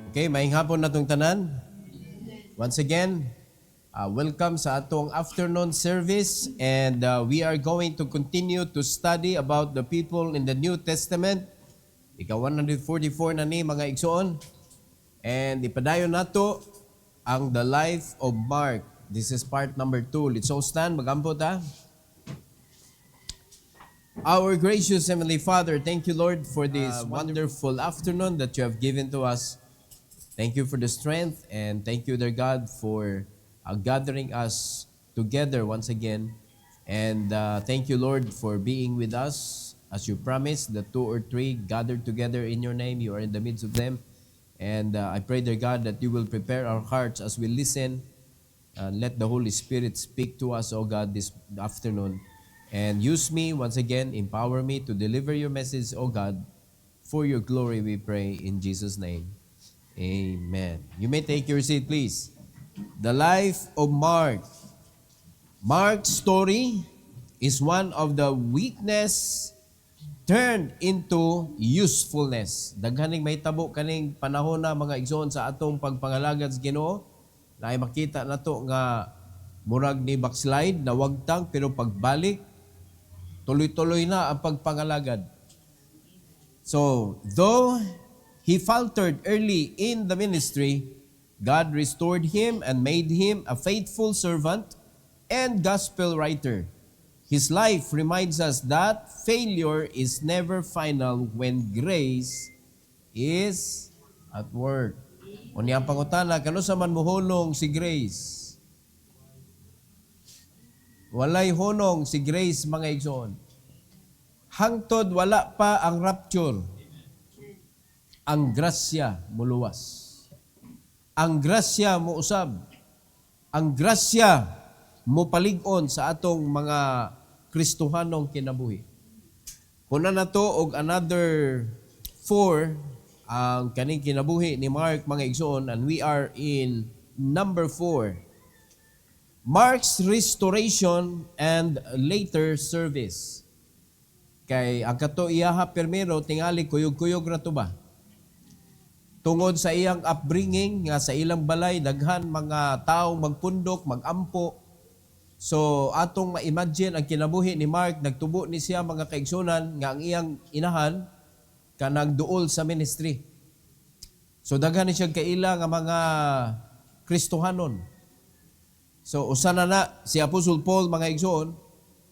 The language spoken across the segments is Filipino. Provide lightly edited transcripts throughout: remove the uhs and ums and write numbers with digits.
Okay, maayong hapon na itong tanan. Once again, welcome sa atong afternoon service and we are going to continue to study about the people in the New Testament. Ika 144 na ni mga igsoon. And ipadayon nato ang the life of Mark. This is part number 2. Let's all stand, magampo ta. Our gracious Heavenly Father, thank you Lord for this wonderful afternoon that you have given to us. Thank you for the strength and thank you, dear God, for gathering us together once again. And thank you, Lord, for being with us. As you promised, that 2 or 3 gathered together in your name, you are in the midst of them. And I pray, dear God, that you will prepare our hearts as we listen. Let the Holy Spirit speak to us, O God, this afternoon. And use me once again, empower me to deliver your message, O God. For your glory we pray in Jesus' name. Amen. You may take your seat, please. The life of Mark. Mark's story is one of the weakness turned into usefulness. Daghaning may tabo kaning panahon na mga igsoon sa atong pagpangalagad sa Ginoo na ay makita nato nga murag ni backslide na wagtang pero pagbalik tuloy-tuloy na ang pagpangalagad. So, though he faltered early in the ministry, God restored him and made him a faithful servant and gospel writer. His life reminds us that failure is never final when grace is at work. O niyang pangutana, kano sa man muhunong si Grace? Walay hunong si Grace, mga igsoon. Hangtod wala pa ang rapture. Ang grasya muluwas. Ang grasya mo usab. Ang grasya mo palig-on sa atong mga Kristohanong kinabuhi. Kuna na to og another 4 ang kaning kinabuhi ni Mark, mga igsoon, and we are in number 4. Mark's restoration and later service. Kay ang kato iyaha permero tingali kuyog-kuyog ra to ba? Tungod sa iyang upbringing nga sa ilang balay daghan mga taong magpundok, magampo. So atong ma-imagine ang kinabuhi ni Mark, nagtubo ni siya mga kaigsunan nga ang iyang inahan kanang duol sa ministry. So daghan ni siya kaila nga mga Kristohanon. So usa na si Apostle Paul, mga igsoon,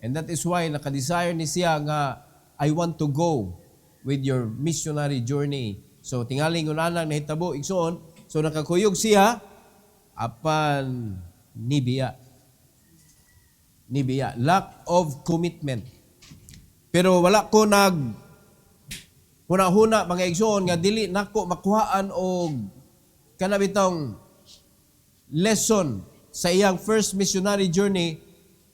and that is why naka-desire ni siya nga I want to go with your missionary journey. So tingaling unanang nahitabo igsoon, so nakakuyog siya apan nibiya. Lack of commitment. Pero wala ko huna-huna mga igsoon nga dili nako makuhaan og kanabitong lesson sa iyang first missionary journey,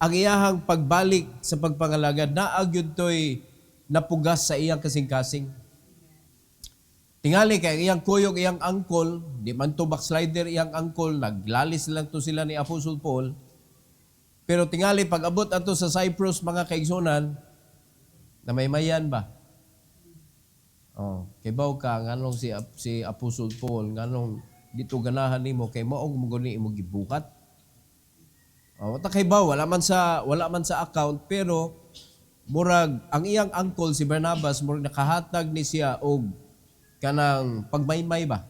ang iyahang pagbalik sa pagpangalagad na agyud toy napugas sa iyang kasing-kasing. Tingali kay iyang kuyog, iyang angkol, di man to backslider iyang angkol, naglalis lang to sila ni Apostle Paul. Pero tingali pag abot ato sa Cyprus, mga kaigsunan, na may mayan ba? Kay baw ka nganong si Apostle Paul, nganong dito ganahan nimo kay maong muguni imo gibukat. Wata kay baw wala man sa account, pero murag ang iyang angkol si Barnabas murag nakahatag ni siya og kanang pagmaymay ba?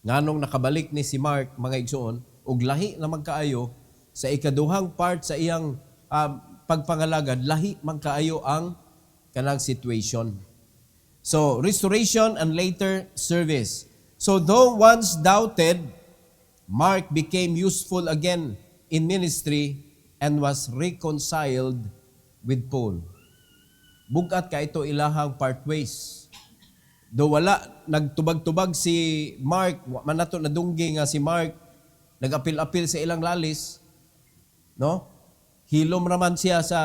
Nganong nakabalik ni si Mark, mga igsoon, og lahi na magkaayo sa ikaduhang part sa iyang pagpangalagad, lahi man kaayo ang kanang situation. So, restoration and later service. So, though once doubted, Mark became useful again in ministry and was reconciled with Paul. Bugat ka ito ilahang partways. Do wala nagtubag-tubag si Mark, man nato nadunggi nga si Mark nagapil-apil sa ilang lalis, no? Hilom raman siya sa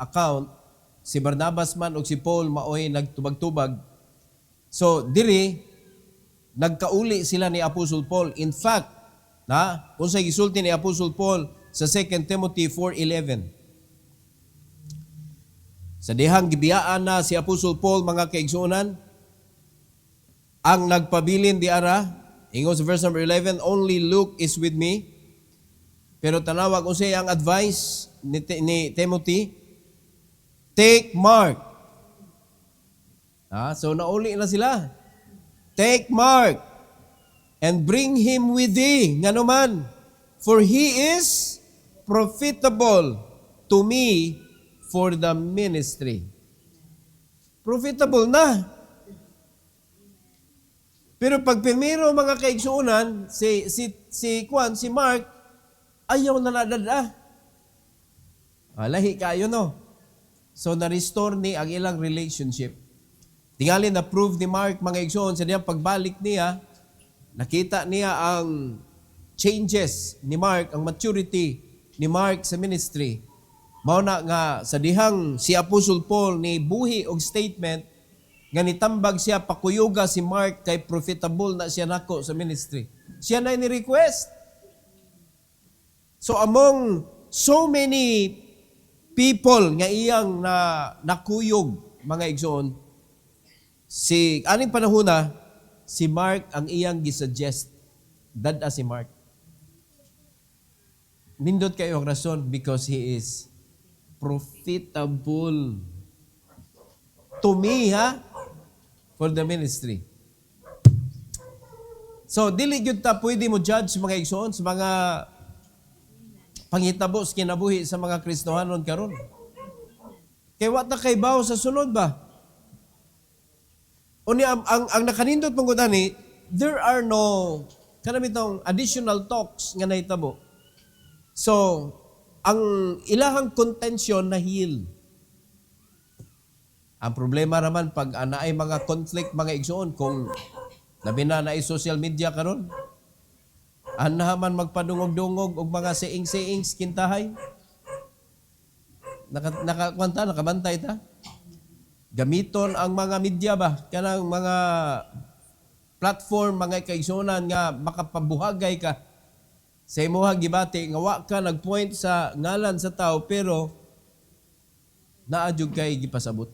account, si Barnabas man ug si Paul maoy nagtubag-tubag. So diri nagkauli sila ni Apostle Paul. In fact, unsay gisulti ni Apostle Paul sa 2 Timothy 4:11. Sa dihang gibiyaan na si Apostle Paul, mga kaigsunan, ang nagpabilin di ara, ingon sa verse number 11, only Luke is with me. Pero tanawag kung siya ang advice ni Timothy, take Mark. So nauli na sila. Take Mark and bring him with thee. Nga naman, for he is profitable to me for the ministry. Profitable na. Pero pag primero mga kaigsuunan, si Mark, ayaw na nadada. Lahi kayo, no? So, na-restore ni ang ilang relationship. Tingali na prove ni Mark mga igsoon sa niyang pagbalik niya, nakita niya ang changes ni Mark, ang maturity ni Mark sa ministry. Mao na nga sa dihang si Apostle Paul ni buhi og statement nga nitambag siya pakuyuga si Mark kay profitable na siya nako sa ministry. Siya na ni-request. So among so many people nga iyang nakuyog mga igsoon, si aning panahona, si Mark ang iyang gisuggest. Dada si Mark. Nindot kayo ang rason because he is profitable to me, for the ministry. So, dili gyud ta pwede mo judge mga igsoon sa mga panghitabo sa kinabuhi sa mga Kristohanon karon. Kay wa ta kay bawo sa sunod ba? Unya ang nakanindot pangud ani, there are no kanami additional talks nga nahitabo. So, ang ilahang contention na heal. Ang problema naman pag naay mga conflict mga igsoon kung labi na social media karon. Anaman magpadungog-dungog og mga saying-sayings kintahay. Nakabantay ta. Gamiton ang mga media ba, kanang mga platform, mga kaigsunan nga makapabuhagay ka sa imuha gibati, nga wa ka nagpoint sa ngalan sa tao, pero naadjug kay gipasabot.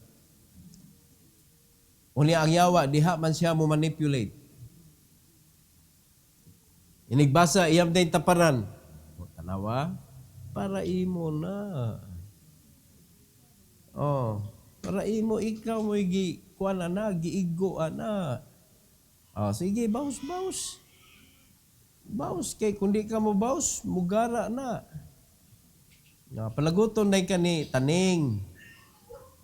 Unya ang yawa, diha man siya mo manipulate. Inigbasa, iyam din taparan. Tanawa, para imo na. Para imo ikaw mo kuan na giigo ana. Sige, baus. Baus kay kundi ka mo baus, mugara na. Palaguton na ka ni taning.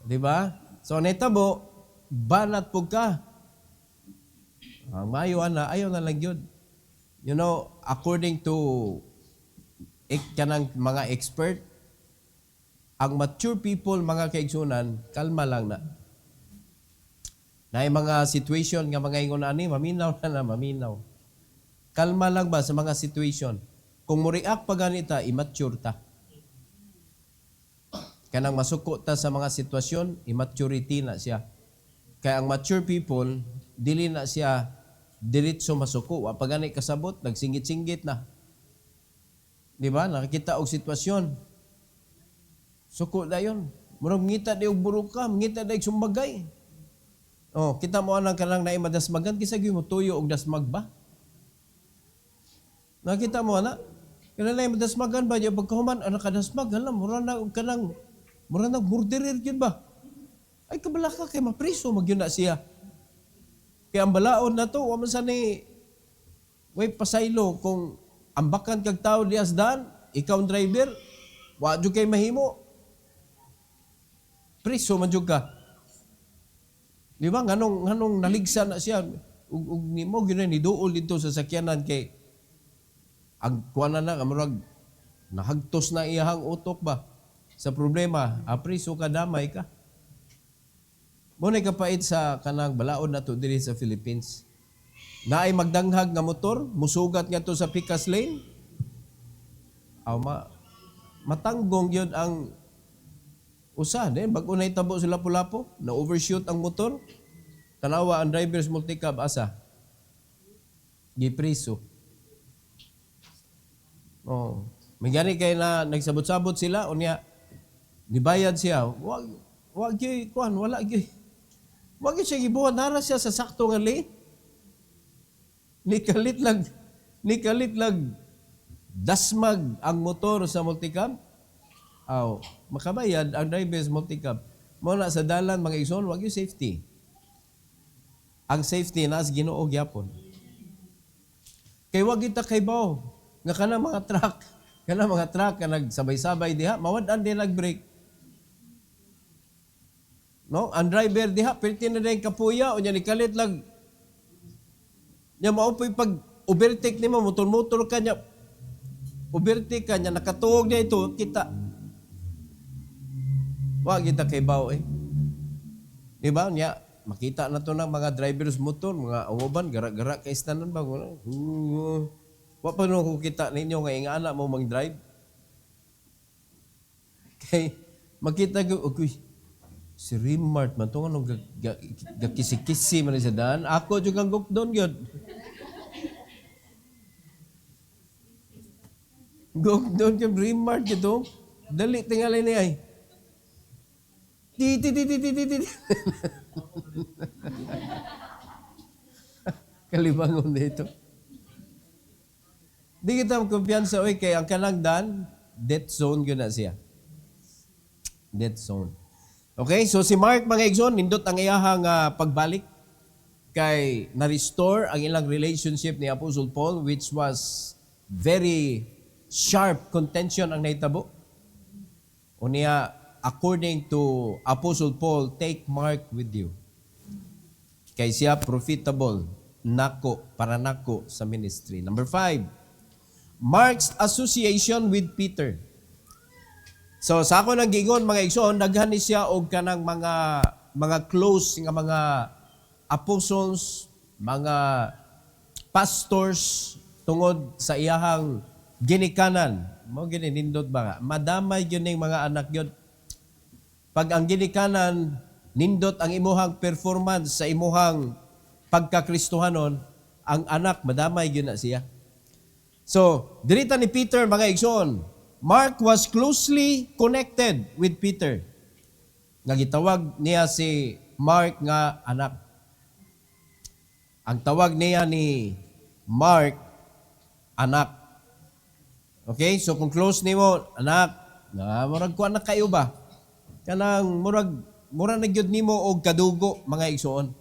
Di ba? So netabo, banat po ka. Ang mayo ana, ayaw na lang yun. You know, according to kanang mga expert, ang mature people, mga kaigsunan, kalma lang na. Na mga situation nga mga ingon ani, maminaw na maminaw. Kalma lang ba sa mga situation? Kung mo-react pa ganita, immature ta. Kanang masuko ta sa mga sitwasyon, immaturity na siya. Kaya ang mature people, dili na siya diretso masuko. Wa pa gani kasabot, nagsinggit-singgit na. Di ba? Nakikita og sitwasyon. Suko na yun. Murag ngita di og buruka, ngita di og sumbagay. Kita mo anang kanang naay madasmagan, kisa gyud mo tuyo og dasmag ba? Nakita mo ana? Kanang naay madasmagan ba yung pagkahuman ana kadasmag, alam mura na og kanang mura na murderer gyud ba? Ay kabala ka kay mapriso magyud na siya. Kaya ang balaod na to, wa man sa ni way pasaylo kung ambakan kag tao di asdan, ikaw ang driver, wa jud kay mahimo. Priso man jud ka. Di ba nganong naligsa na siya ug nimo gyud ni duol dito sa sakyanan kay ang kuana na murag nahagtos na iyahang utok ba sa problema, priso ka damay ka. Muna kapait sa kanang balaod na to diri sa Philippines. Naay magdanghag nga motor, musugat nga to sa Picas Lane. Matanggong yun ang usa. Then, bago na itabo sila Lapu-Lapu, na-overshoot ang motor, tanawa ang driver's multicab asa. Gipriso. May gani kay na nagsabot-sabot sila, unya, nibayad siya. Wag gyud kuan, wala gyud. Wag siya gibuhat nara siya sa sakto nga lane. Nikalit lag dasmag ang motor sa multicab. Aw, makabayad ang driver sa multicab. Mo na sa dalan mga igsoon, wag yung safety. Ang safety na sa Ginoo gyapon. Kay wag kita kay baw nga kana mga truck ka nagsabay-sabay diha, mawad-an din nag-brake. No, ang driver diha perti na din kapuya unya ni kalit lag. Nya mao pag overtake nimo motor ka nya. Overtake ka nya nakatuog na ito kita. Wag kita kay baw eh. Di ba nya makita na to ng mga drivers motor, mga awoban gara-gara kay istanan ba wa pa no ko kita ninyo nga ingana mo mag-drive. Kay makita ko okay, si Rimart man to anong gakisi-kisi man sa daan. Ako jud kang gukdon gyud. Gukdon kay Rimart gito. Dali tingali ni ay. Ti. Kalibangon dito. Di kita kumpiyansa oy kay ang kanagdan death zone gyud na siya. Death zone. Okay, so si Mark mga igsoon nindot ang iyahang pagbalik kay na-restore ang ilang relationship ni Apostle Paul which was very sharp contention ang nahitabo. Unya according to Apostle Paul, take Mark with you. Kay siya profitable para nako sa ministry. Number 5, Mark's association with Peter. So sa ako nang giingon mga igsoon, daghan ni siya og kanang mga close nga mga apostles, mga pastors tungod sa iyahang ginikanan. Mo gini nindot ba nga? Madamay gyud ning mga anak gyud. Pag ang ginikanan nindot ang imuhang performance sa imuhang pagkakristohanon, ang anak madamay gyud na siya. So, dirita ni Peter mga igsoon, Mark was closely connected with Peter. Nga gitawag niya si Mark nga anak. Ang tawag niya ni Mark, anak. Okay? So, kung close nimo, anak, murag ko anak kayo ba? Kanang murag na gyud nimo og kadugo mga igsoon.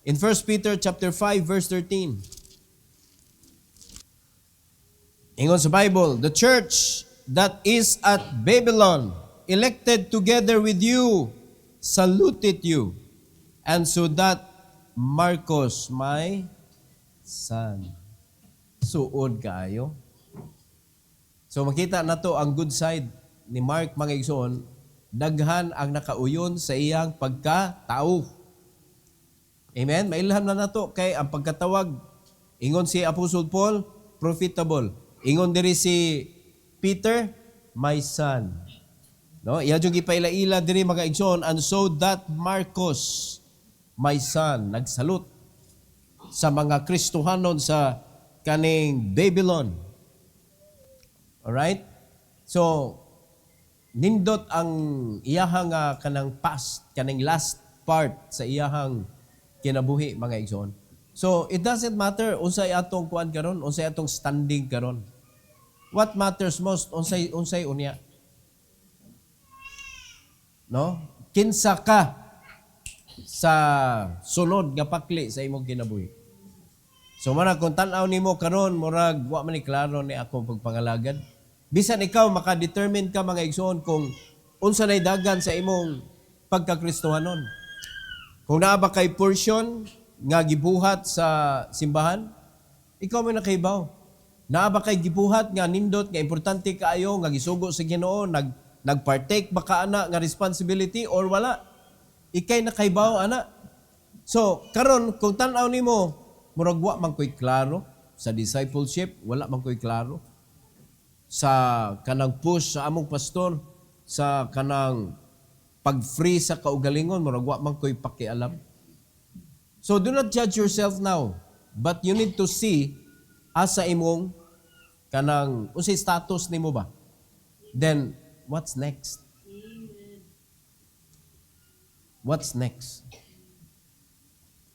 In 1 Peter chapter 5 verse 13. Ingon sa Bible, the church that is at Babylon, elected together with you, saluted you. And so that Marcos, my son. Suod kaayo. So makita na to ang good side ni Mark mga igsoon, daghan ang nakauyon sa iyang pagkatao. Amen? Mailham na nato kay ang pagkatawag, ingon si Apostle Paul, profitable. Ingon diri si Peter, my son. No, iya jud gipaila-ila diri mga igsoon, and so that Marcos, my son, nagsalute sa mga Kristohanon sa kaning Babylon. Alright? So, nindot ang iyahang kanang past, kaning last part sa iyahang kinabuhi mga igsoon. So, it doesn't matter unsay atong kuan karon, unsay atong standing karon. What matters most unsay unya? No? Kinsa ka sa sunod nga pakli sa imong kinabuhi. So man kung tan-aw nimo karon murag wa man ni klaro ni akong pagpangalagad. Bisan ikaw maka-determine ka mga igsoon kung unsa nay dagan sa imong pagkakristohanon. Kung naa ba kay portion nga gibuhat sa simbahan, ikaw may nakaibaw. Naa ba kay gibuhat nga nindot nga importante kaayo nga gisugo sa Ginoo, nagpartake ba ka ana nga responsibility or wala? Ikay nakaibaw ana. So karon kung tan-aw nimo murag wa man koy klaro sa discipleship, wala man koy klaro sa kanang push sa among pastor, sa kanang pag-free sa kaugalingon, murag wa man koy pakialam. So do not judge yourself now, but you need to see asa imong kanang unsay status nimo ba. Then what's next? What's next?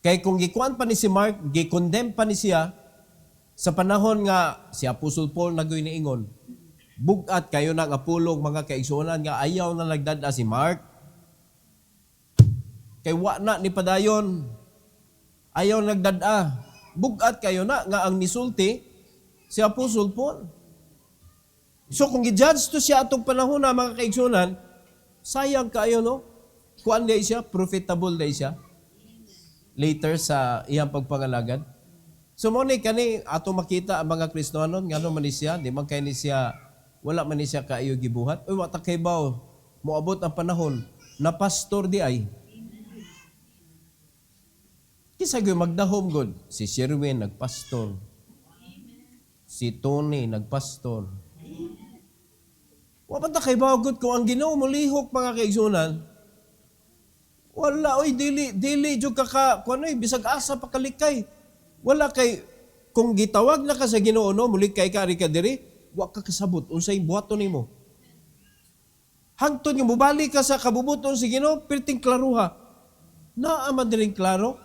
Kay kung gikuan pa ni si Mark, gi-condemn pa ni siya, Sa panahon nga si Apostol Paul naguniingon, bugat kayo na nga pulong mga kaigsuonan nga ayaw na nagdada si Mark. Kay wa na ni padayon. Ayaw nagdada. Bugat kayo na nga ang nisulti si Apostol Paul. So kung i-judge to siya atong panahon na mga kaigsuonan, sayang kayo no? Kuan day siya, profitable day siya. Later sa iyang pagpangalagad. So mo ni kani ato makita ang mga Kristiyanon ngano man ni siya, di man kay ni siya wala man ni siya kaayo gibuhat. Uy wa ta kay baw moabot ang panahon na pastor di ay. Kisa gyud magdahom god si Sherwin nagpastor. Si Tony nagpastor. Wa pa ta kay baw god kung ang Ginoo molihok mga kaigsunan. Wala oy dili jud ka kunoy bisag asa pa kalikay. Wala kay, kung gitawag na ka sa Ginoo no, muli kay ka diri, wa ka kasabot, unsay buhaton nimo. Hangtod nga mubalik ka sa kabubuton si Ginoo, perting klaruha. Naaman diring klaro.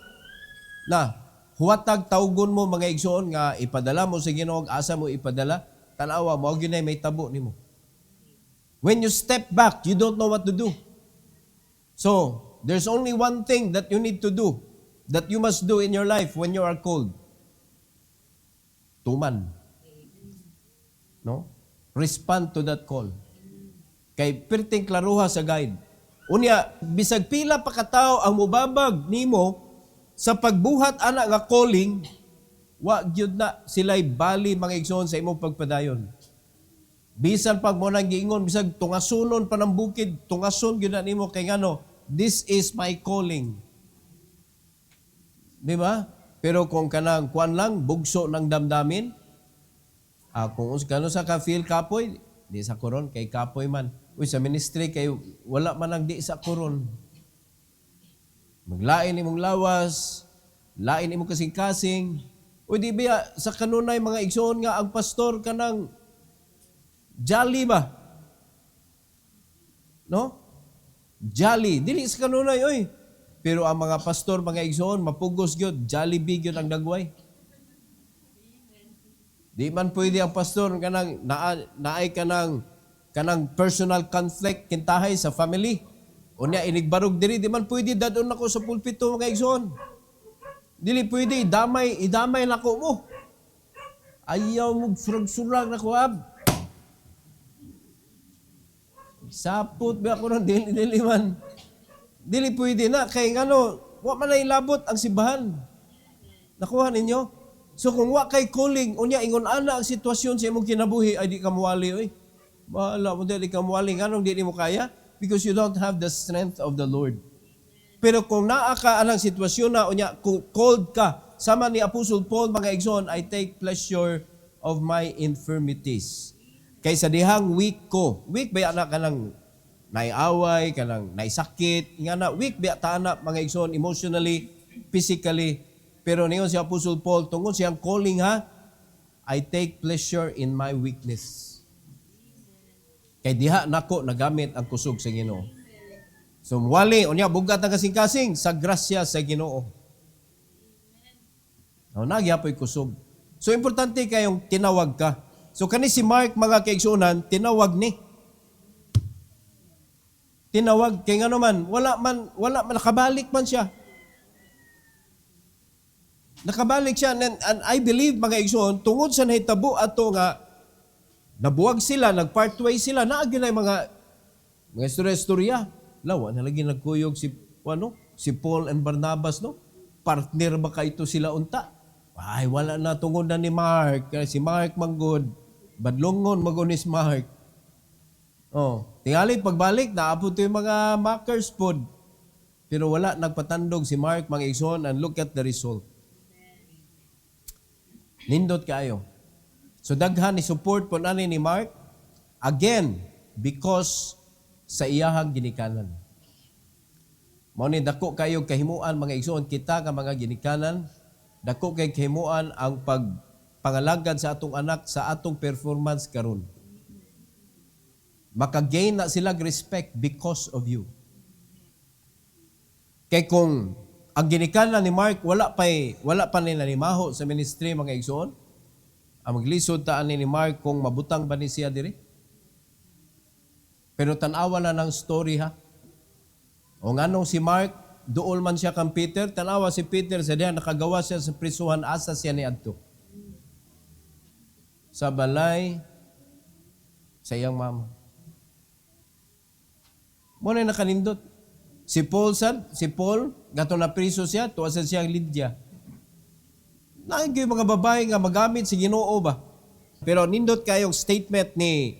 Na, huwatag tawgon mo mga igsoon nga ipadala mo sa Ginoo, asa mo ipadala, tanawa mo, ginay may tabo nimo. When you step back, you don't know what to do. So, there's only one thing that you need to do, that you must do in your life when you are called. Tuman. No? Respond to that call. Kay perting klaruha sa guide. Unya, bisag pila pa katao ang mubabag nimo sa pagbuhat ana nga calling, wa gyud na sila'y bali mga igsoon sa imong pagpadayon. Bisan pag mo nang giingon, bisag tungasunon pa ng bukid, tungason gyud na nimo kay ngano, this is my calling. Di ba? Pero kung kanang kuan lang, bugso ng damdamin, kung kano sa ka-feel kapoy, di sa koron, kay kapoy man. Uy, sa ministry, kay wala man ang di sa koron. Maglain imong lawas, lain imong kasing-kasing. Uy, di ba, sa kanunay mga igsoon nga, ang pastor kanang jolly ba? No? Jolly. Dili sa kanunay, oy. Pero ang mga pastor, mga igsoon, mapugos gyud, Jollibee gyud ang dagway. Di man pwede ang pastor kanang naay kanang personal conflict kintahay sa family. Unya inigbarog diri, di man pwede dadon nako sa pulpito mga igsoon. Dili pwede idamay nako mo. Ayaw mo surag-surag nako ab. Sapot ba ako dili man. Dili pwede na, kay ngano, wa man na ilabot ang simbahan. Nakuha ninyo? So kung wa kay calling, unya ingon ana ang sitwasyon sa imong kinabuhi, ay di ka muwali, oy. Bahala mo di ka muwali, nganong di mo kaya? Because you don't have the strength of the Lord. Pero kung naa ka anang sitwasyon na, unya, kung called ka, sama ni Apostle Paul, mga igsoon, I take pleasure of my infirmities. Kaysa dihang weak ko, weak ba anak ka ng naiaway, kanang naisakit, nga na weak biya taana mga igsoon emotionally, physically. Pero niyon si Apostle Paul tungod siyang calling ha, I take pleasure in my weakness. Kay diha nako nagamit ang kusog sa Ginoo. So wali unya bugat ang kasing-kasing sa grasya sa Ginoo. No, nagyapoy kusog. So importante kayong tinawag ka. So kani si Mark mga kaigsuonan, tinawag ni. Tinawag kay ngano man wala man nakabalik man siya. Nakabalik siya and I believe mga igsoon tungod sa nahitabo ato nga nabuwag sila, nagpart way sila, naagi na mga istorya. Lawa na lagi nagkuyog si Paul and Barnabas no. Partner ba ka ito sila unta? Ay wala na tungod na ni Mark, si Mark manggod. Badlongon magunis Mark. Oh, tingali pagbalik naabot yung mga makers pod. Pero wala nagpatandog si Mark mga igsoon and look at the result. Nindot kayo. So daghan ni support po nani ni Mark again because sa iyahang ginikanan. Mao ni dako kayo kahimuan mga igsoon kita ka mga ginikanan, dako kay kahimuan ang pagpangalagad sa atong anak sa atong performance karon. Makagain na sila respect because of you. Kay kung ang ginikanan ni Mark wala pa nila ni maho sa ministry mga igsoon, Ang maglisod taan ni Mark kung mabutang ba ni siya diri. Pero tanawa na ng story ha. O nganong si Mark, duol man siya kang Peter, tanawa si Peter sa diyan, nakagawa siya sa prisuhan, asa siya ni adto. Sa balay, sa iyang mama. Muna nakanindot. Si Paul, gato na priso siya, tuwasan siya ang Lydia. Naagay mga babae nga magamit si Ginoo ba? Pero nindot kayong statement ni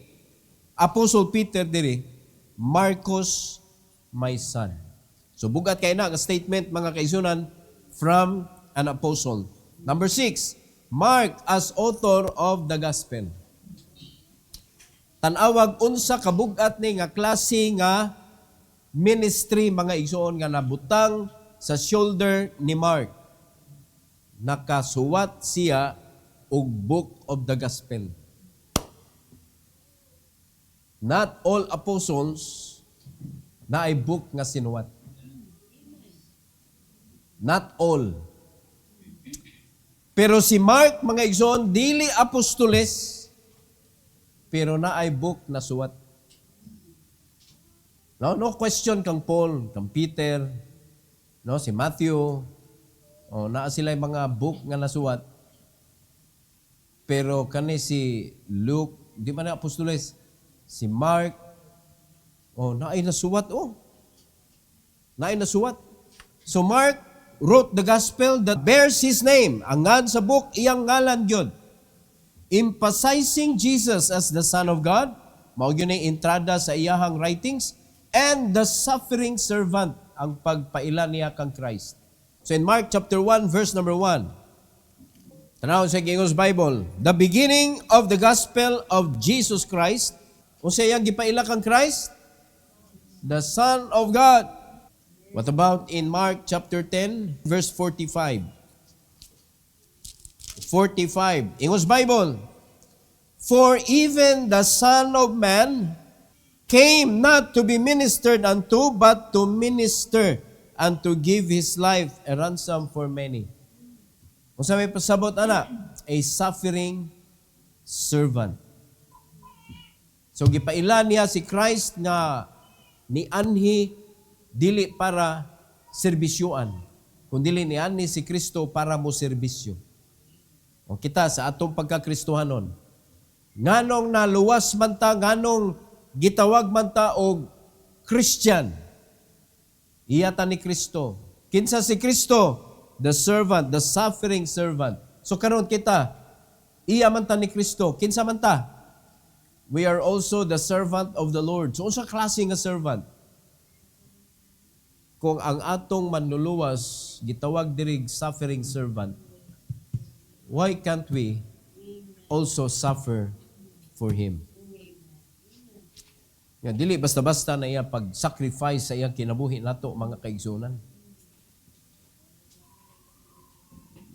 Apostle Peter diri, Marcos, my son. So bugat kayo na ang statement mga kaisunan from an apostle. Number 6, Mark as author of the gospel. Tanawag unsa kabugat ni nga klase nga ministry mga igsoon nga nabutang sa shoulder ni Mark. Nakasuwat siya og book of the gospel. Not all apostles na ay book nga sinuwat. Not all. Pero si Mark, mga igsoon, dili apostoles, pero na ay book na suwat. No question kang Paul, kang Peter, no, si Matthew, naa sila yung mga book nga nasuwat. Pero kani si Luke, di man na apostoles, si Mark, naay nasuwat, naay nasuwat. So Mark wrote the gospel that bears his name. Angad sa book, iyang ngalan gyud. Emphasizing Jesus as the Son of God, mao gyud ang entrada sa iyahang writings, and the suffering servant, ang pagpaila niya kang Christ. So in Mark chapter 1, verse number 1, tanaw sa English Bible, the beginning of the gospel of Jesus Christ, kung siya gipaila kang Christ, the Son of God. What about in Mark chapter 10, verse 45? 45. English Bible. For even the Son of Man came not to be ministered unto, but to minister and to give His life a ransom for many. Kung sa may pasabot, a suffering servant. So, gipaila niya si Christ nga ni anhi dili para serbisyuan, kundi ni anhi si Kristo para mo serbisyo. O kita sa atong pagkakristohanon, nganong naluwas man ta, nganong gitawag man ta og Christian, iyata ni Kristo. Kinsa si Kristo? The servant, the suffering servant. So karon kita, iya man ta ni Kristo. Kinsa man ta? We are also the servant of the Lord. So unsa klase nga servant? Kung ang atong manluluwas gitawag diri suffering servant, why can't we also suffer for Him? Yan, dili basta-basta na iya pag-sacrifice sa iyang kinabuhi nato mga kaigsunan.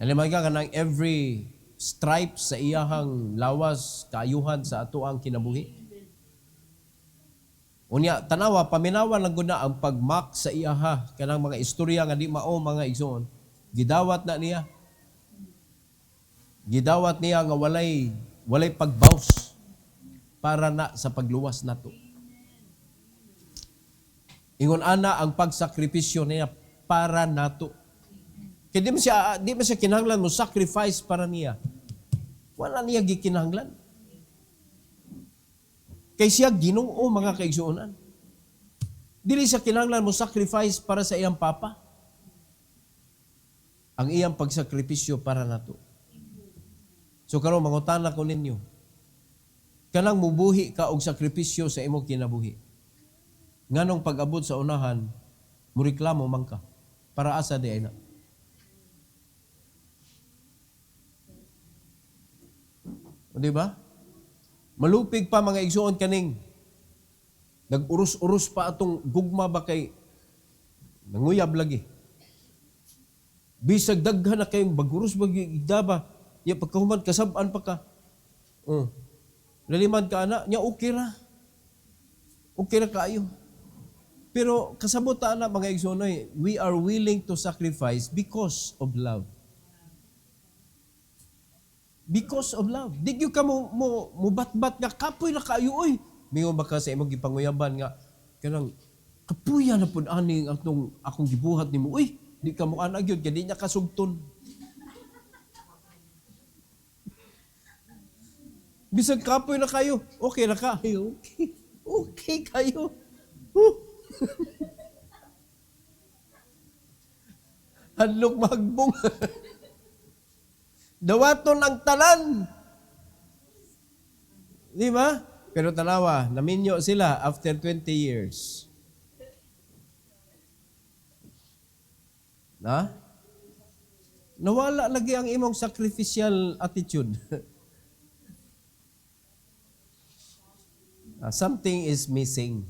Alam ka kanang every stripe sa iyahang lawas, kaayuhan sa ato ang kinabuhi. Unya, tanawa, paminawa lang guna ang pagmak sa iyaha, kanang mga istorya nga di mao mga igsoon. Gidawat na niya. Gidawat niya nga walay pagbaws para na sa pagluwas nato. Ingon ana ang pagsakripisyo niya para nato. Kaya di mo siya kinahanglan mo sacrifice para niya. Wala niya gikinahanglan. Kay siya Ginoo mga kaigsuonan. Dili siya kinahanglan mo sacrifice para sa iyang papa. Ang iyang pagsakripisyo para nato. So karon mangutana ko ninyo. Kanang mubuhi ka og sakripisyo sa imong kinabuhi. Nganong pag-abot sa unahan, mureklamo man ka. Para asa di ay na. O diba? Malupig pa mga igsuon kaning. Nag-urus-urus pa atong gugma ba kay nanguyab lagi. Bisag daghan na kayong bagurus bagidaba. Ya pagkahuman kasab-an pa ka. Laliman ka ana, nya okay ra. Okay ra kaayo. Pero kasabot ta na mga igsuon, we are willing to sacrifice because of love. Because of love. Di gyud ka mo batbat nga kapoy na kayo oy. Mingon ba ka sa imong gipanguyaban nga kanang kapuya na pud ani akong gibuhat nimo. Uy, di ka mo ana gyud kay di niya kasugton. Bisag kapoy na kayo, okay na ka. Ay, okay. Okay kayo. Hadlok magbong. Dawaton ang tanan. Di ba? Pero tanawa, naminyo sila after 20 years. Na? Nawala lagi ang imong sacrificial attitude. Something is missing.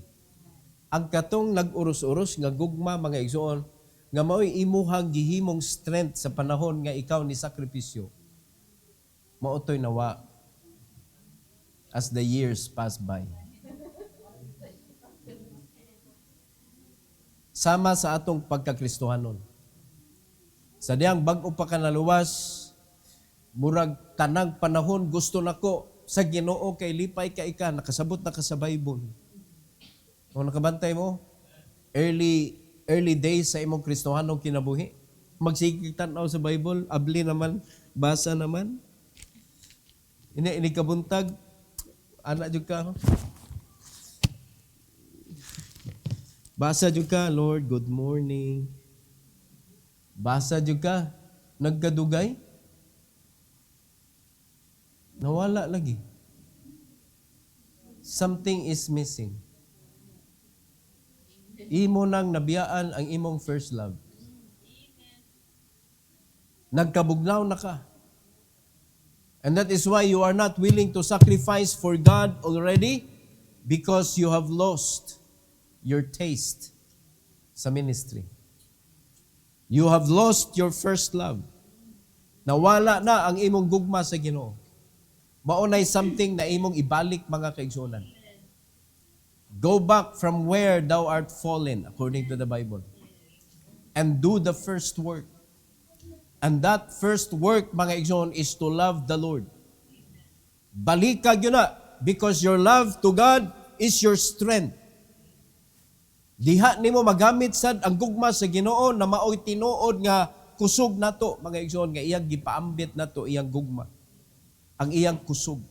Ang katong nag-uros-uros nga gugma mga igsoon nga mao'y imuhang gihimong strength sa panahon nga ikaw ni sakripisyo. Maotoy nawa as the years pass by. Sama sa atong pagkakristohanon. Sa diyang bag-o pa ka naluwas, murag tanang panahon gusto nako sa Ginoo kay lipay ka ika, nakasabot na ka sa Bible. Kung nakabantay mo, early days sa imong kristohanong kinabuhi, magsigig tanaw sa Bible, abli naman, basa naman. Ini kabuntag, anak jud ka. Basa jud ka, Lord, good morning. Basa jud ka, nagkadugay. Nawala lagi. Something is missing. Imo nang nabiyaan ang imong first love. Nagkabugnaw na ka. And that is why you are not willing to sacrifice for God already because you have lost your taste sa ministry. You have lost your first love. Nawala na ang imong gugma sa Ginoo. Maunay something na imong ibalik mga kaigsunan. Go back from where thou art fallen, according to the Bible. And do the first work. And that first work, mga igsoon, is to love the Lord. Balikag yun na, because your love to God is your strength. Diha nimo magamit sad ang gugma sa Ginoo na maoy tinuod nga kusog nato, mga igsoon, nga iyang gipaambit nato iyang gugma. Ang iyang kusog.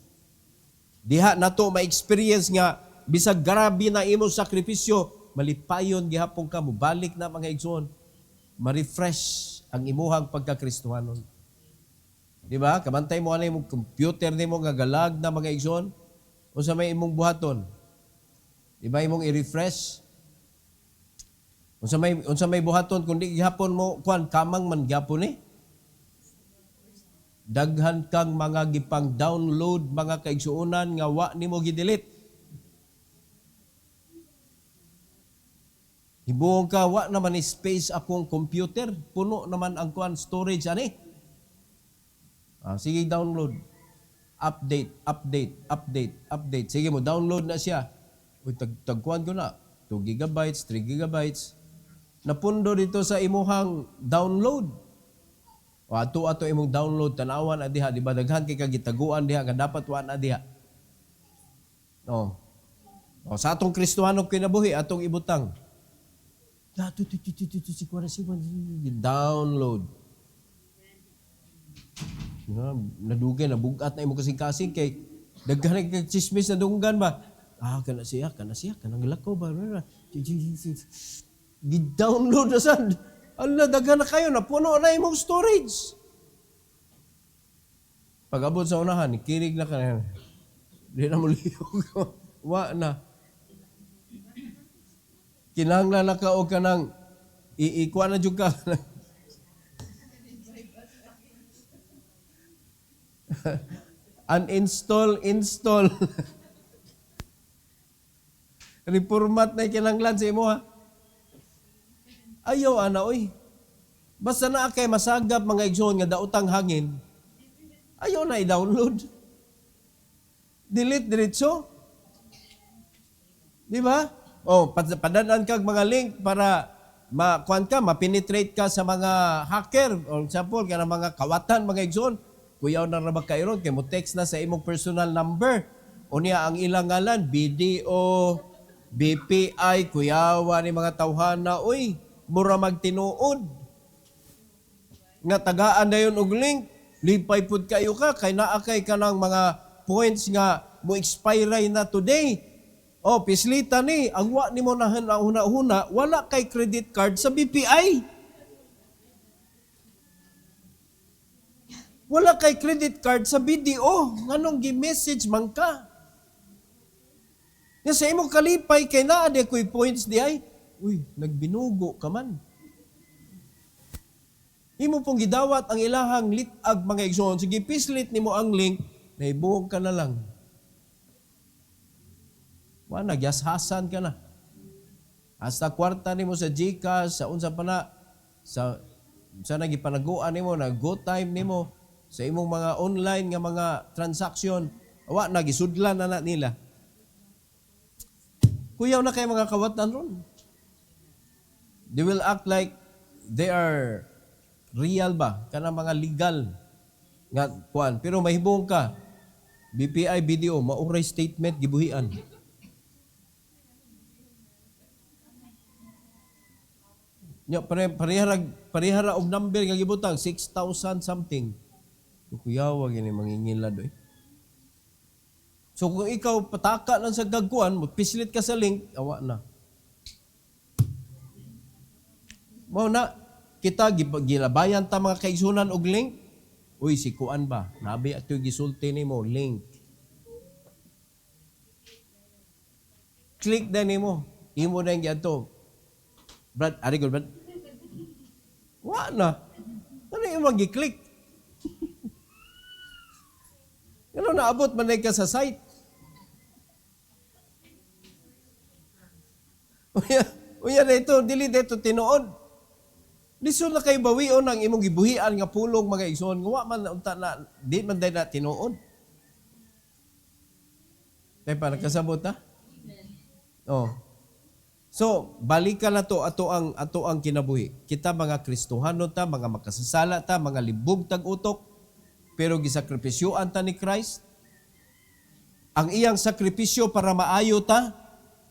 Diha nato ma-experience nga bisag grabe na imong sakripisyo, malipayon gihapon ka mo balik na mga igsoon, ma-refresh ang imuhang pagkakristohanon. Di ba? Kamantay mo ano yung computer nimo nga galag na mga igsoon, o sa may imong buhaton. Di ba imong i-refresh? Unsa may buhaton kundi gihapon mo kuan kamang man gyapon eh. Daghan kang mga gipang download mga kaigsuonan nga wa nimo gi-delete. Hibuong ka, wa naman space akong computer. Puno naman ang kuan storage ani. Sige, download. Update. Sige mo, download na siya. Uy, tagkuan ko na. 2 gigabytes, 3 gigabytes. Napundo dito sa imuhang download. O ato imong download, tanawan na diha. Di ba, daghan kay kagitaguan diha, nga dapat wa na diha. O, sa atong Kristohanong kinabuhi, atong ibutang. Download. Nadugay, nabugat na imo kasing-kasing kay daghan kay chismis na dunggan ba? Kana siya, kanang lakaw ba? Gi-download na sad. Ala, daghan na kayo, napuno na imong storage. Pag-abot sa unahan, kirig na ka na. Di na mo liyog. Wa na. Kinahanglan na ka o ka ng iikuha na dyan ka. Uninstall, install. Reformat na kinahanglan sa imo ha. Ayaw ana oy. Basta na kay masagap mga igsoon nga daotang hangin. Ayaw na i-download. Delete diretso. Di ba? Padadaan kag mga link para mapenetrate ka sa mga hacker, or example, kana mga kawatan, mga igsoon. kuyaw na ra makairon kay mo text na sa imong personal number. Unya ang ilang ngalan, BDO, BPI, kuyawa ni mga tawhana, uy, mura magtinuod. Nga tagaan na yun og link, lipay pud kayo ka, kay naakay ka ng mga points nga mo expire na today. O, pislita ni, ang wa ni mo na huna-huna, wala kay credit card sa BPI. Wala kay credit card sa BDO. Nganong gi-message man ka? Nga sa imong kalipay, kay naa de ko'y points di ay, uy, nagbinugo ka man. Imo pong gidawat ang ilahang litag mga igsoon. Sige, pislit ni mo ang link, naibuhog ka na lang. Nagyashasan ka na. Hasta kwarta ni mo sa GCash, sa unsa pa na, sa nagipanaguan ni mo, go time ni mo, sa imong mga online nga mga transaction, nagisudlan na nila. Kuyaw na kay mga kawatan ron. They will act like they are real ba? Kanang mga legal nga kuan. Pero mahibong ka, BPI, BDO, mauray statement, gibuhian. Parihara og number nga gibutang 6,000 something. Kuyawa gini mangingilad eh. So kung ikaw pataka lang sa gagkuan, pislit ka sa link, awa na. Mao na kita gilabayan ta mga kaigsunan og link. Uy, si kuan ba? Nabi ato gisulti nimo link. Click na nimo. Imo na yung ato. Brad, ari ko, Brad. Wa na. Ano yung mag-click? Ano naabot man ka sa site? Uya na ito, dili dito tinuod. Liso na kay bawion ang imong gibuhian nga pulong mga igsoon. Nga man unta na, di man day na tinuod. Kaya pa, nagkasabot ha? Oh. So, balikan na to ato ang kinabuhi. Kita mga Kristohano ta, mga makasasala ta, mga libog tag utok, pero gisakripisyoan ta ni Christ. Ang iyang sakripisyo para maayo ta,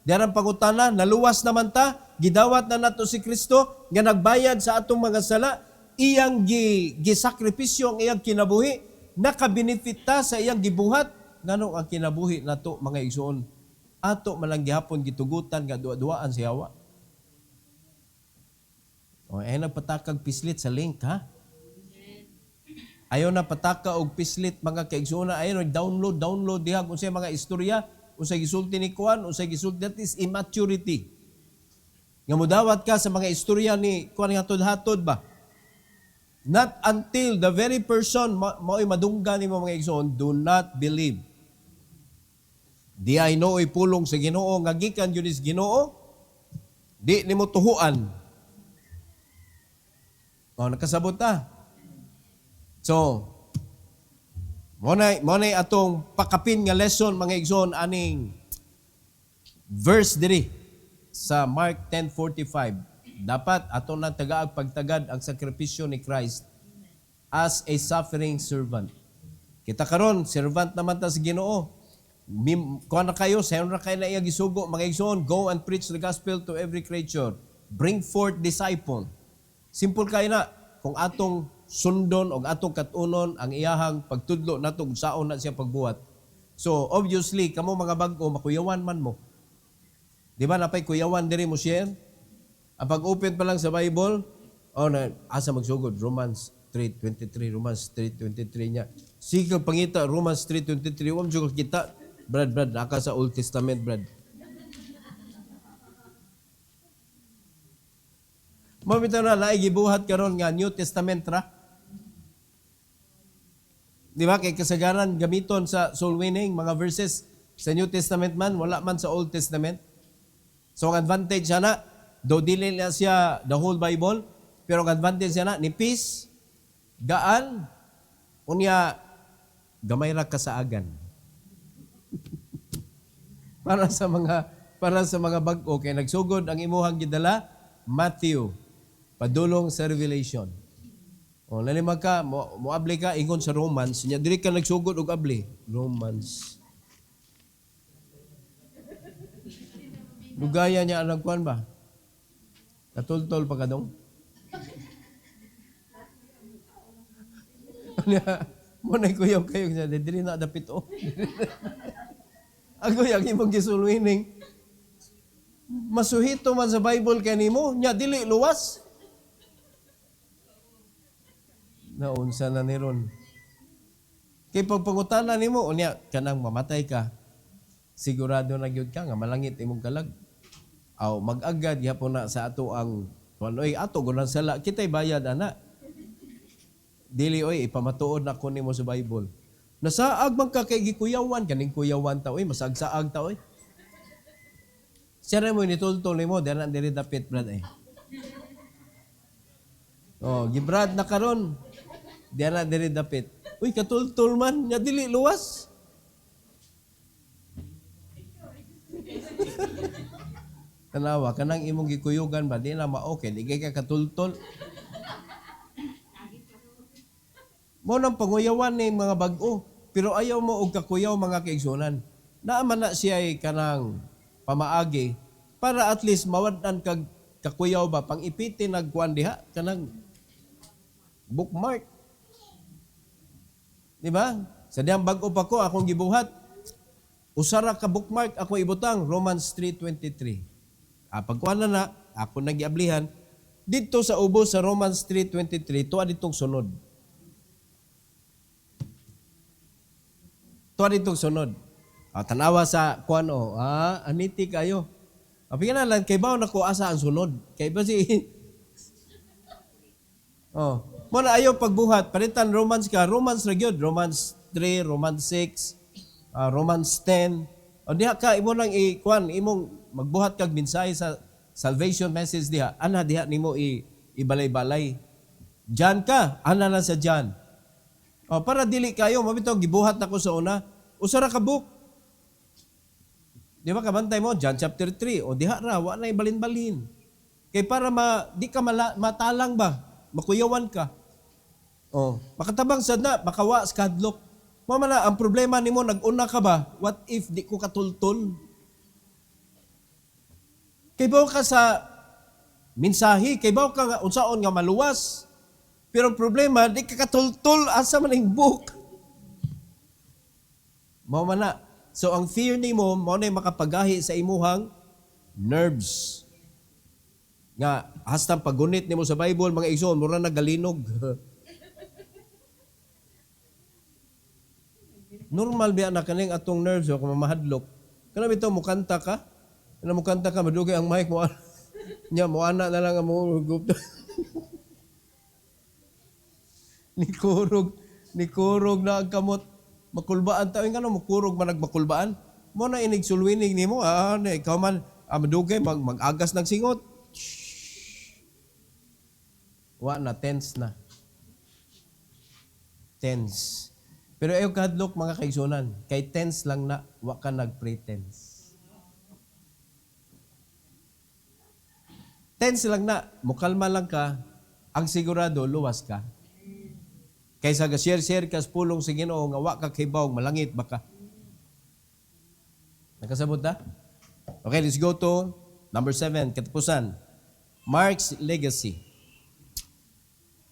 diarang pangutana, naluwas naman ta, gidawat na nato si Kristo, nga nagbayad sa atong mga sala, iyang gisakripisyo ang iyang kinabuhi, nakabenefit ta sa iyang gibuhat, nganong ang kinabuhi nato mga igsoon. Ato malang gihapon gitugutan nga duwa-duwaan si Hawa. O nagpatakag pislit sa link ha. Ayaw na pataka og pislit mga kaigsoona, ayaw download diha kung sa mga istorya, unsay gisulti ni kuan, unsay gisulti, that is immaturity. Nga mudawat ka sa mga istorya ni kuan hatod-hatod ba? Not until the very person mao'y madunggan nimo mga igsoon, do not believe. Di ay nooy pulong sa Ginoo nga gikan gyud is Ginoo, di nimo tuhuan. O nakasabot ta. So, monay atong pakapin nga lesson mga igsoon aning verse diri sa Mark 10:45. Dapat ato nang tagaag pagtagad ang sakripisyo ni Christ as a suffering servant. Kita karon servant naman ta sa Ginoo. Kuha na kayo, sayon na kayo na iya gisugo, mga igsoon, go and preach the gospel to every creature. Bring forth disciple. Simple kayo na, kung atong sundon o atong katunon ang iyahang pagtudlo natong saon na siya pagbuhat. So, obviously, kamo mga bag-o, makuyawan man mo. Di ba, napay kuyawan diri mo share? Ang pag-open pa lang sa Bible, asa magsugod, Romans 3:23, Romans 3:23 niya. Sige pangita, Romans 3:23, huwag juga kita, Brad, naka sa Old Testament, Brad. Mamita na, naigibuhat karon nga New Testament ra. Di ba, kay kasagaran gamiton sa soul winning, mga verses sa New Testament man, wala man sa Old Testament. So, ang advantage siya na, though dili na siya the whole Bible, pero ang advantage siya na, nipis, gaan, unya, gamay ra kasaagan. para sa mga bag-o kay nagsugod ang imuhang gidala Matthew padulong sa Revelation. O, nalimag ka, moabli ka, ingon sa Romans, nya dili ka nagsugod og abli. Romans. Lugaya niya ang nagkuhan ba? Natultol pa ka dong? Muna'y kuyaw kayo, dili na dapit o. Ako yung imong gisulwining. Masuhito man sa Bible kanimo, nya dili luwas. Naunsa na ni ron. Kay pagpangutana nimo unya kanang mamatay ka. Sigurado na gyud ka nga malangit imong kalag. Aw mag-agad gyapon na sa ato ang oy ato gunan sala kitay bayad ana. Dili oy ipamatuod na ko nimo sa Bible. Nasaag man ka kay gikuyawan kaning kuyawan ta oy masagsaag ta oy. Sira mo ni tultol nimo diri dapit brad eh. Oh, gibrad na karon. Diri dapit. Uy katultol man nya dili luwas. Tanawa kanang imong gikuyugan ba di na ma-okay di kay ka katultol. Mo nang panguyawan ni mga bag-o, pero ayaw mo og kakuyaw mga kaigsunan. Naaman na siya ay kanang pamaagi para at least mawadan kag kakuyaw ba pang ipiti nagkuan diha kanang bookmark. Di ba? Sa diyang bag-o pa ko akong gibuhat. Usara ka bookmark ako ibutang Romans 3:23. Pagkuan na ako nagiablihan dito sa ubos sa Romans 3:23 tuwa ditong sunod. Tuwa ditong sunod. Tanawa sa kuan aniti kayo. Apigyan na lang kay bawo nako asa ang sunod. Kay ba si mo na ayo pagbuhat palitan Romans ka, Romans ra gyud, Romans 3, Romans 6, Romans 10. O diha ka imo nang ikuan imong magbuhat kag mensahe sa salvation message diha. Ana diha nimo ibalay-balay. Jan ka, ana na sa Jan. Para dili kayo mabitaw gibuhat nako sa una. Usara ka book. Di ba kabantay mo John chapter 3 o diha ra wa na ibalin-balin. Kay para di ka matalang ba, makuyawan ka. Makatabang sad na makawa sa kadlok. Mama na ang problema nimo nag-una ka ba? What if di ko katultol? Kay bawo ka sa mensahe, kay bawo ka nga unsaon nga maluwas. Pero ang problema di ka katultol asa man ang book. Mama na. So ang fear nimo mo na makapagahi sa imuhang nerves. Nga hasta pagunit nimo sa Bible mga igsoon mura nagalinog. Normal biya na kaning atong nerves o kung mamahadlok. Kana bitaw mukanta ka? Kana mukanta ka madugay ang mic mo. Nya mo ana na lang ang mo gup. Nikurog na ang kamot. Makulbaan ta ngano mukurog man nagmakulbaan. Mo na inig sulwinig nimo ikaw man madugay mag-agas ng singot. Wa na tense na. Tense. Pero ayaw kahadlok mga kaigsunan, kay tense lang na, wa ka nag-pretense. Tense lang na, mukalma lang ka, ang sigurado, luwas ka. Kaysa ga-share-share ka sa pulong sa Ginoo nga wa ka kibaw, malangit baka. Nakasabot na? Okay, let's go to number 7, katapusan. Mark's legacy.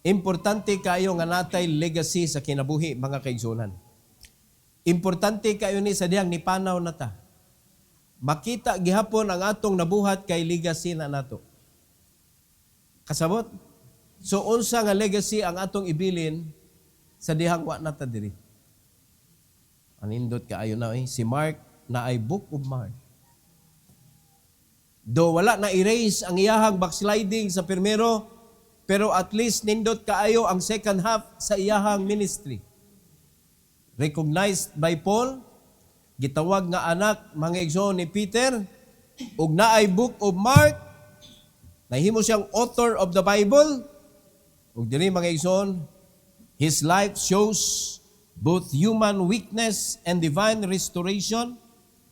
Importante kayo nga natay legacy sa kinabuhi mga kaigsunan. Importante kayo ni sa diyang nipanaw na ta. Makita gihapon ang atong nabuhat kay legacy na nato. Kasabot? So unsa nga legacy ang atong ibilin sa dihang wa nata diri. Anindot kaayo na si Mark na ay Book of Mark. Do wala na erase ang iyahang backsliding sa primero, pero at least nindot kaayo ang second half sa iyahang ministry. Recognized by Paul, gitawag nga anak mga igsoon ni Peter, ug naay Book of Mark, nahimo siyang author of the Bible, ug diri mga igsoon, his life shows both human weakness and divine restoration,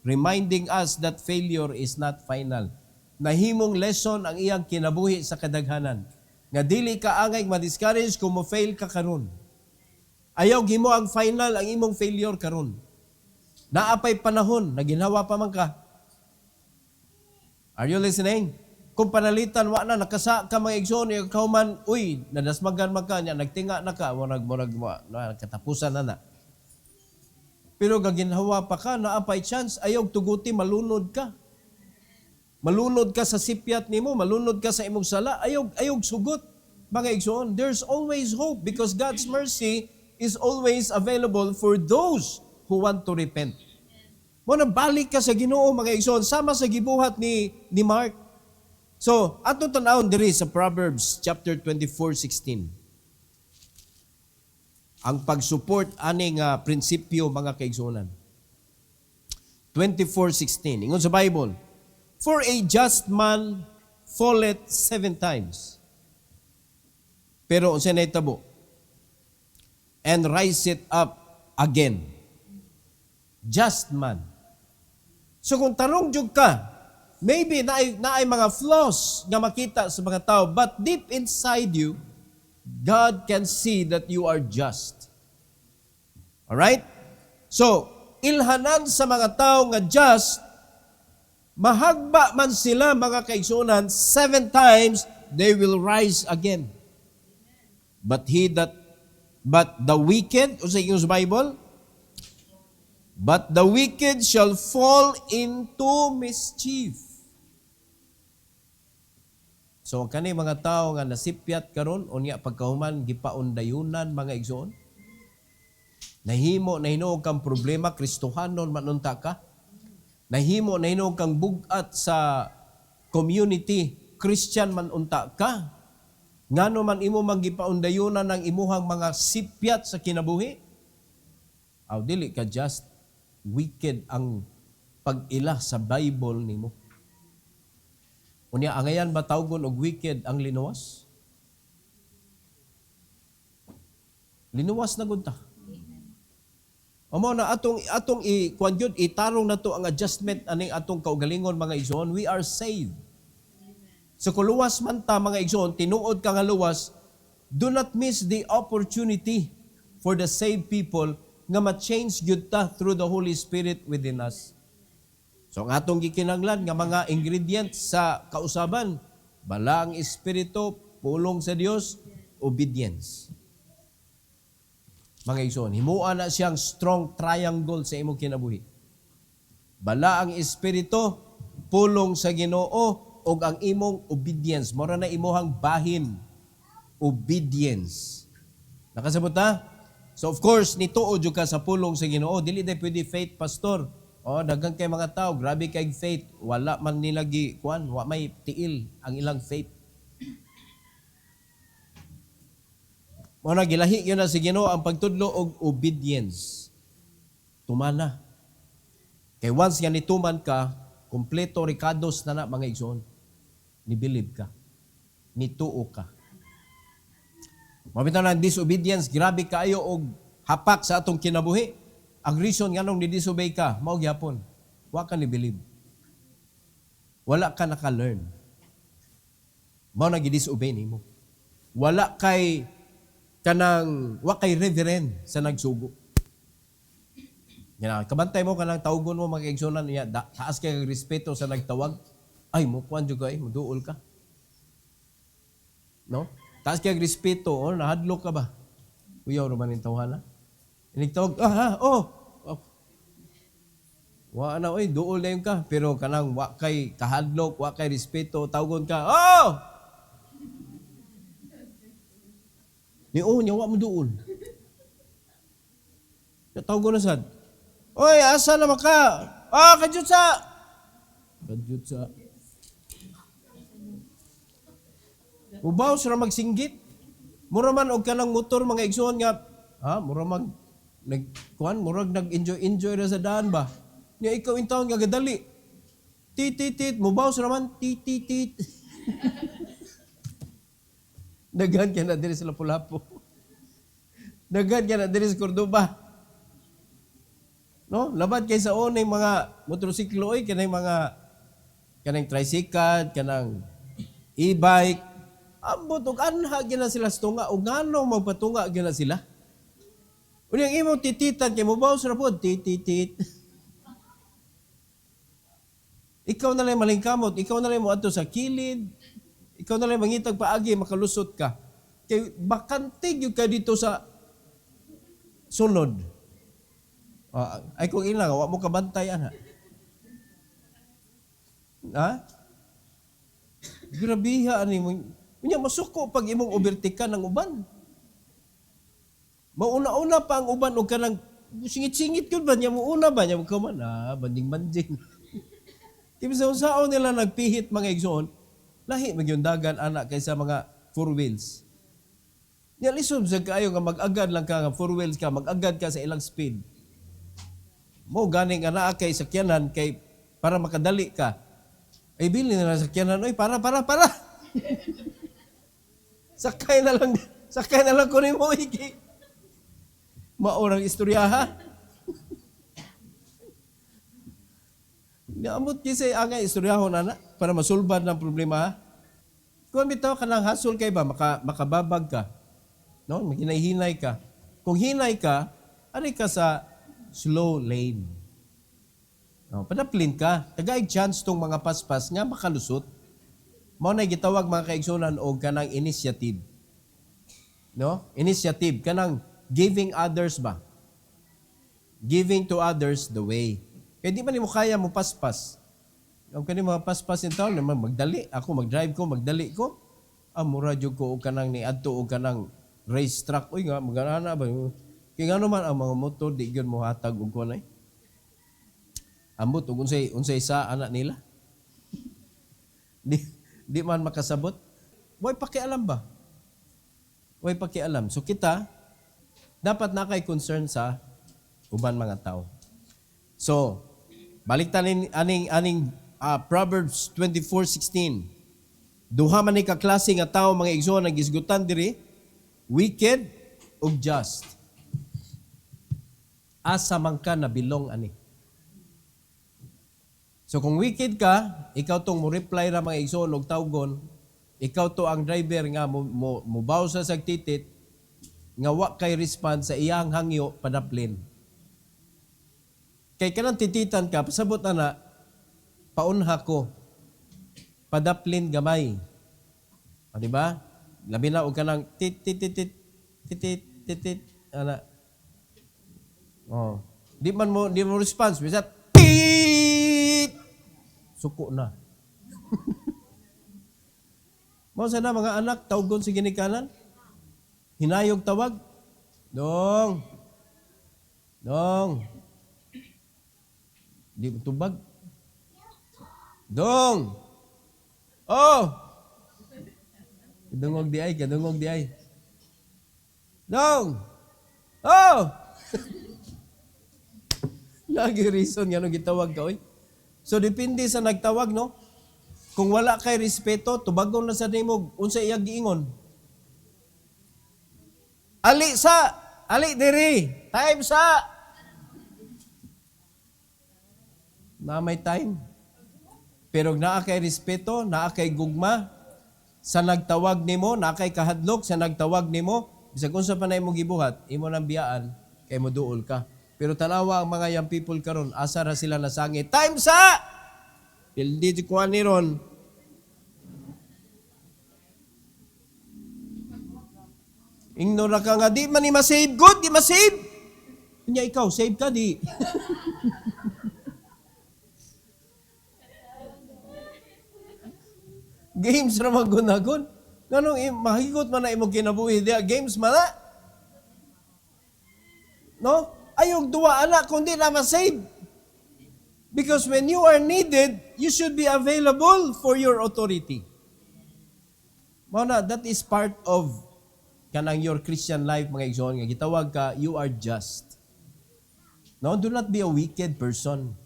reminding us that failure is not final. Nahimong lesson ang iyang kinabuhi sa kadaghanan. nga dili ka angay ma-discourage kung mo-fail ka karon. Ayaw gimo ang final ang imong failure karon. Naapay panahon na ginhawa pa man ka. Are you listening? Kung panalitan wa na nakasa ka mga igsoon, ikaw man, uy, nadasmagan man ka niya, nagtinga na ka, murag katapusan na na. Pero gaginhawa pa ka, naapay chance, ayaw tuguti, malunod ka. Malunod ka sa sipyat nimo, malunod ka sa imong sala, ayaw sugot. Mga igsoon, there's always hope because God's mercy is always available for those who want to repent. Mo na balik ka sa Ginoo mga igsoon, sama sa gibuhat ni Mark. So, ato tanawon diri sa Proverbs chapter 24:16. Ang pag-support aning prinsipyo mga kaigsuonan. 24:16. Ingon sa Bible, for a just man falleth 7 times. Pero unsa nay tabo? And riseth up again. Just man. So kung tarong jud ka, maybe naay mga flaws nga makita sa mga tao, but deep inside you, God can see that you are just. Alright? So, ilhanan sa mga tao nga just, mahagba man sila mga kaigsuonan, 7 times, they will rise again. But the wicked, o sa inyong Bible, but the wicked shall fall into mischief. So kani mga tao nga nasipyat karon unya pagkahuman gipaundayunan mga igsoon. Nahimo na hinuog kang problema Kristohanon manunta ka. Nahimo na hinuog kang bugat sa community Christian manunta ka. Ngano man imo magipaundayunan ng imuhang mga sipyat sa kinabuhi? Aw dili ka just wicked ang pag-ila sa Bible nimo. Unya angayan ba tawgon og wicked ang linuwas? Linuwas na gud ta. Amo na atong kuan gyud itarong nato ang adjustment aning atong kaugalingon mga igsoon, we are saved. So kung luwas man ta mga igsoon, tinuod ka nga luwas, do not miss the opportunity for the saved people nga ma-change gyud ta through the Holy Spirit within us. So ang atong gikinahanglan nga mga ingredients sa kausaban, bala ang Espiritu, pulong sa Dios, obedience. Mga igsoon, himuan na siyang strong triangle sa imong kinabuhi. Bala ang Espiritu, pulong sa Ginoo, o ang imong obedience. Mora na imuhang bahin. Obedience. Nakasabot ta? So of course, nituod ka sa pulong sa Ginoo. Dili day pwede faith, pastor. O, daghang kay mga tao, grabe kay faith. Wala man nila wa may tiil ang ilang faith. Muna gilahi yun na si Ginoo ang pagtudlo og obedience. Tumana. Kay once nga nituman ka, kompleto rikados na mga igsoon. Nibilib ka. Nituo ka. Mabitaw na disobedience, grabe kaayo og hapak sa atong kinabuhi. Ang reason nga nung ni-disobey ka, mao gyapon. Wa ka nibilib. Wala ka naka-learn. Mao na gi-disobey nimo. Wa kay reverend sa nagsugo. Yan, kabantay mo kanang tawgon mo mga igsoon niya, taas kay respeto sa nagtawag. Ay, mo kuan jud kay, muduol ka. No? Taas kay respeto, nahadlok ka ba? Uyaw naman yung tawhana. Inigtawag, Wa na, duol na yun ka. Pero kanang wa kay kahadlok, wa kay respeto, tawgon ka, niya wa mo duol. Tawgon na sad. Oy, asa naman ka? Kajutsa. Ubaw sira magsinggit. Mura man og kanang motor mga igsoon nga, murag nag-enjoy ra sa daan ba? Nya ikaw intawon nga gadali. Tit, mubaw sira man tit. Daghan ka na diri sa Lapu-Lapu. Daghan ka na diri sa Cordoba. No, labad kay sa unay mga motorsiklo kanang tricycle, kanang e-bike. Ambot og anha gina sila sa tunga ug ngano magpatunga gina sila. Unyang imong tititan kay mobaw sa pod tititit. Ikaw na lang malingkamot, ikaw na lang mo adto sa kilid. Ikaw na lang mangitag paagi makalusot ka. Kay bakantig yung ka dito sa sunod. Ay kung ilang, wa mo kabantayan ha. Ha? Grabiha ani mo. Unya masuko pag imong overtake ng uban. Mauna-una pa ang uban og kanang singit-singit yun ba niya mo una ba niya mo man banding-banding. Kaya sa nila nagpihit mga igsoon, lahi magyundagan anak kaysa mga four wheels. Nya lisod sa kaayo nga mag-agad lang ka nga four wheels ka, mag-agad ka sa ilang speed. Mo ganing ana kay sakyanan kay para makadali ka. Ay bili na lang sakyanan, oy para. sakay na lang ko nimo iki. Maorang istoryaha. Niamot kisay angay istoryahon ana para masulbad ng problema. Kung bitaw ka nang hasol kay ba makababag ka. No, maghinay-hinay ka. Kung hinay ka, ari ka sa slow lane. No, padaplin ka. Tagaig chance tong mga paspas nga makalusot. Mao na gitawag mga kaigsunan og kanang initiative. No? Initiative kanang giving others ba? Giving to others the way. Kaya di man mo kaya mo paspas. Ang kanimo mga paspas in town naman magdali. Ako mag-drive ko, magdali ko. Mura jud ko og kanang ni adto og kanang race track. Uy nga, magana ba? Kaya nga naman ang mga motor, di yun mo hatag og kunay. Ambot, og unsay sa anak nila. di man makasabot. Way pakialam ba? Way pakialam. So kita, dapat na kay concern sa uban mga tao. So, baliktan aning Proverbs 24:16. Duha man ni ka klase nga tao mga igsoon ang gisgutan diri, wicked ug just. Asa man ka nabilong ani. So kung wicked ka, ikaw tong mo reply ra mga igsoon og tawgon, ikaw to ang driver nga mo baw sa sagtitit nga wa kay respond sa iyang hangyo padaplin. Kay kanang tititan ka, pasabot na paunha ko, padaplin gamay. O, diba? Labi na, huwag ka nang tit, ana. O, di mo response, bisa, tit! Suko na. Mao sana mga anak, tawgon sa ginikanan. Hinayog tawag. Dong. Di mo tubag. Dong. Oh. Kadungog di ay. Dong. Oh. Lagi reason nga nung gitawag ka, oy. So, depende sa nagtawag, no? Kung wala kay respeto, tubagon na sa nimo, unsa iyang giingon. Ali diri, time sa. Na may time. Pero naa kay respeto, naa kay gugma, sa nagtawag nimo, naa kay kahadlok, sa nagtawag nimo, bisag unsa pa na imo gibuhat, imo nang biyaan, kay moduol ka. Pero tanawa ang mga young people karon, asa ra sila nasangi, time sa! Pildi di kuha ni ron. Ignora ka nga, di man ni masave. Good, di masave. Kanya ikaw, save ka, di. Games ra magunagon. Ganong mahigot man na imong kinabuhi diya. Games man na. No? Ayog duwa anak kung di na masave. Because when you are needed, you should be available for your authority. Muna, that is part of kanang your Christian life, mga igsoon, nga gitawag ka, you are just. No, do not be a wicked person.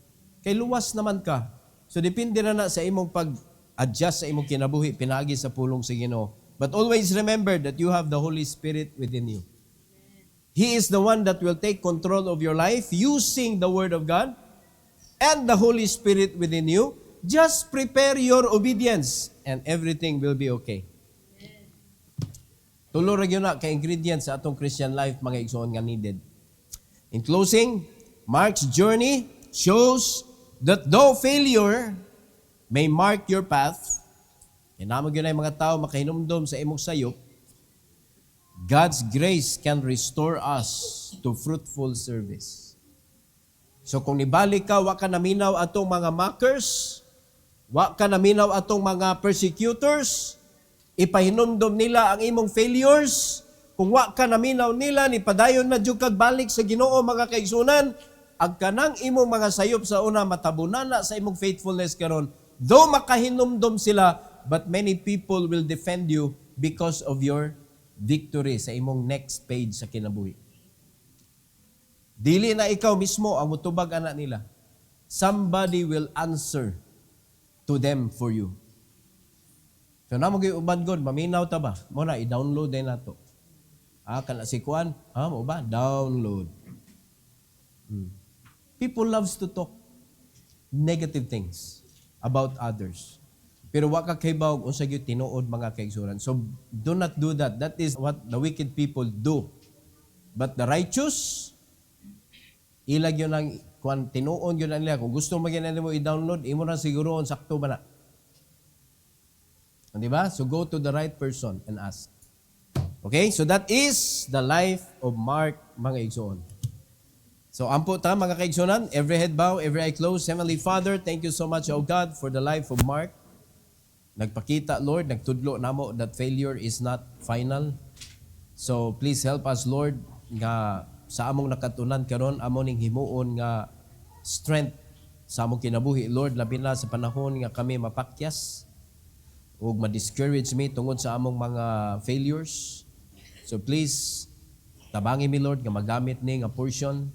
Kay luwas naman ka. So, depende na sa imong pag-adjust sa imong kinabuhi, pinagi sa pulong sa Ginoo. But always remember that you have the Holy Spirit within you. He is the one that will take control of your life using the Word of God and the Holy Spirit within you. Just prepare your obedience and everything will be okay. Tulo ra gyud na ka ingredients sa atong Christian life mga igsoon nga needed. In closing, Mark's journey shows that though failure may mark your path, inamo gyud ay mga tao makahinumdom sa imong sayop, God's grace can restore us to fruitful service. So kung nibalik ka, wa ka naminaw atong mga mockers, wa ka naminaw atong mga persecutors, ipahinumdom nila ang imong failures. Kung wa ka naminaw nila, ni padayon na jud kag balik sa Ginoo mga kaigsunan, ag kanang imong mga sayop sa una matabunan na sa imong faithfulness karon. Though makahinumdom sila, but many people will defend you because of your victory sa imong next page sa kinabuhi. Dili na ikaw mismo ang mutubag anak nila. Somebody will answer to them for you. So na mo gyud uban god, maminaw ta ba? Mo na i-download din nato. Kana si Kuan, mo ba? Download. People loves to talk negative things about others. Pero wa ka kaybaw unsa gyud tinuod mga kaigsunan. So do not do that. That is what the wicked people do. But the righteous, ilag yun ang tinuon yun nila. Kung gusto magyan mo i-download, imo na siguroon sakto ba na. Di ba? So go to the right person and ask. Okay? So that is the life of Mark, mga igsoon. So ampo ta mga kaigsunan, every head bow, every eye closed. Heavenly Father, thank you so much, O God, for the life of Mark. Nagpakita, Lord, nagtudlo namo that failure is not final. So please help us, Lord, nga sa among nakatunan karon amo ning himuon nga strength sa among kinabuhi, Lord, labi na sa panahon nga kami mapakyas ug ma-discourage me tungod sa among mga failures. So please tabangi mi, Lord, nga magamit ni nga portion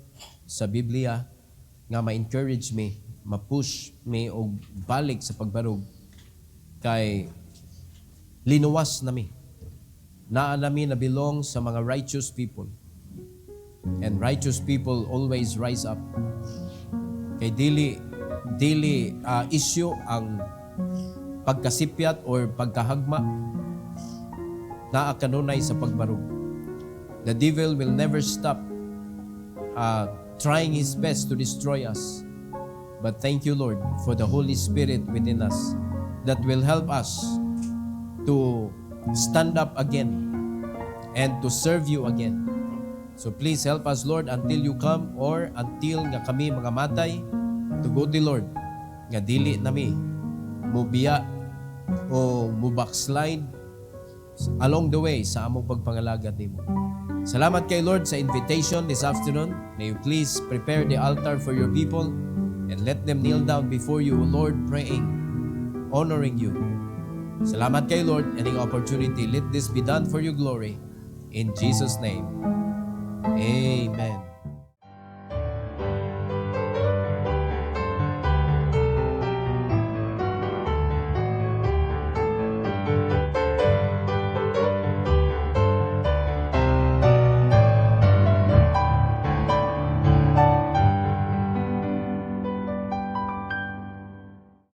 sa Biblia nga ma-encourage me, ma-push me og balik sa pagbarog kay linuwas nami. Naa nami na belong sa mga righteous people. And righteous people always rise up. Kay dili issue ang pagkasipyat or pagkahagma naa kanunay sa pagbarog. The devil will never stop trying his best to destroy us. But thank you, Lord, for the Holy Spirit within us that will help us to stand up again and to serve you again. So please help us, Lord, until you come or until nga kami mga matay to go to Lord. Nga dili nami mubiya o mubackslide along the way sa among pagpangalagad nimo. Salamat kay Lord sa invitation this afternoon. May you please prepare the altar for your people and let them kneel down before you, Lord, praying, honoring you. Salamat kay Lord, and the opportunity, let this be done for your glory. In Jesus' name, amen.